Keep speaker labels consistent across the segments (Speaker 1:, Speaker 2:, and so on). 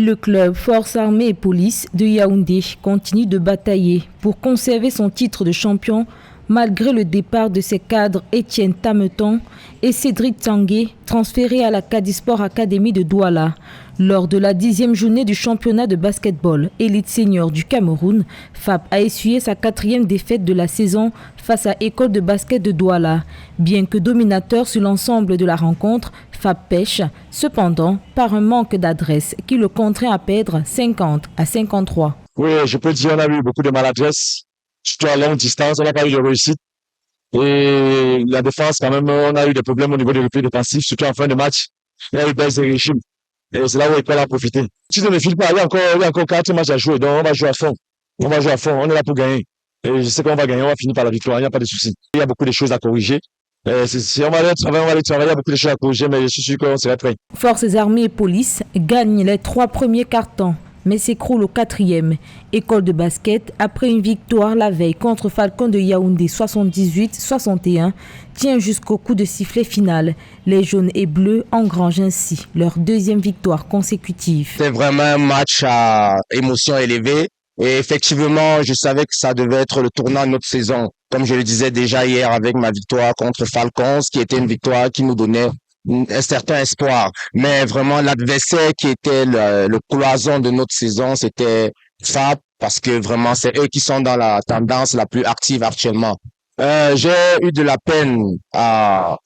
Speaker 1: Le club Forces Armées et Police de Yaoundé continue de batailler pour conserver son titre de champion malgré le départ de ses cadres Étienne Tameton et Cédric Tanguay, transférés à la Cadisport Academy de Douala. Lors de la 10e journée du championnat de basketball élite senior du Cameroun, FAP a essuyé sa 4e défaite de la saison face à École de basket de Douala. Bien que dominateur sur l'ensemble de la rencontre, FAP pêche, cependant, par un manque d'adresse qui le contraint à perdre 50-53.
Speaker 2: Oui, je peux dire qu'on a eu beaucoup de maladresse, surtout à longue distance, on n'a pas eu de réussite. Et la défense, quand même, on a eu des problèmes au niveau du repli défensif, surtout en fin de match. Il y a eu baisse de régime. Et c'est là où École a profité. Si on ne file pas, il y a encore 4 matchs à jouer, donc on va jouer à fond. On est là pour gagner. Et je sais qu'on va gagner, on va finir par la victoire, il n'y a pas de souci. Il y a beaucoup de choses à corriger. Si on va aller travailler, il y a beaucoup de choses à corriger, mais je suis sûr qu'on sera prêt.
Speaker 1: Forces armées et police gagnent les 3 premiers cartons, mais s'écroule au 4e. École de basket, après une victoire la veille contre Falcon de Yaoundé 78-61, tient jusqu'au coup de sifflet final. Les jaunes et bleus engrangent ainsi leur 2e victoire consécutive.
Speaker 3: C'est vraiment un match à émotion élevée. Et effectivement, je savais que ça devait être le tournant de notre saison. Comme je le disais déjà hier avec ma victoire contre Falcons, qui était une victoire qui nous donnait un certain espoir. Mais vraiment, l'adversaire qui était le cloison de notre saison, c'était FAP, parce que vraiment, c'est eux qui sont dans la tendance la plus active actuellement. J'ai eu de la peine à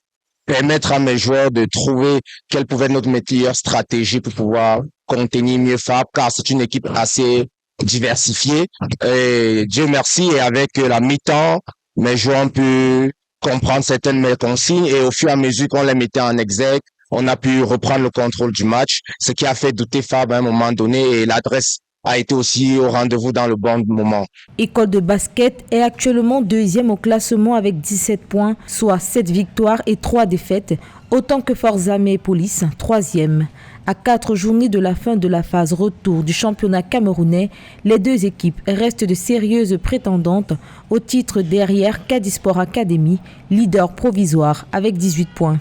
Speaker 3: permettre à mes joueurs de trouver quelle pouvait être notre meilleure stratégie pour pouvoir contenir mieux FAP, car c'est une équipe assez diversifiée. Et Dieu merci, et avec la mi-temps, mes joueurs ont pu comprendre certaines de mes consignes, et au fur et à mesure qu'on les mettait en exergue, on a pu reprendre le contrôle du match, ce qui a fait douter Fab à un moment donné, et l'adresse a été aussi au rendez-vous dans le bon moment.
Speaker 1: École de basket est actuellement 2e au classement avec 17 points, soit 7 victoires et 3 défaites, autant que Forces armées et police, 3e. À 4 journées de la fin de la phase retour du championnat camerounais, les 2 équipes restent de sérieuses prétendantes au titre derrière Cadisport Academy, leader provisoire avec 18 points.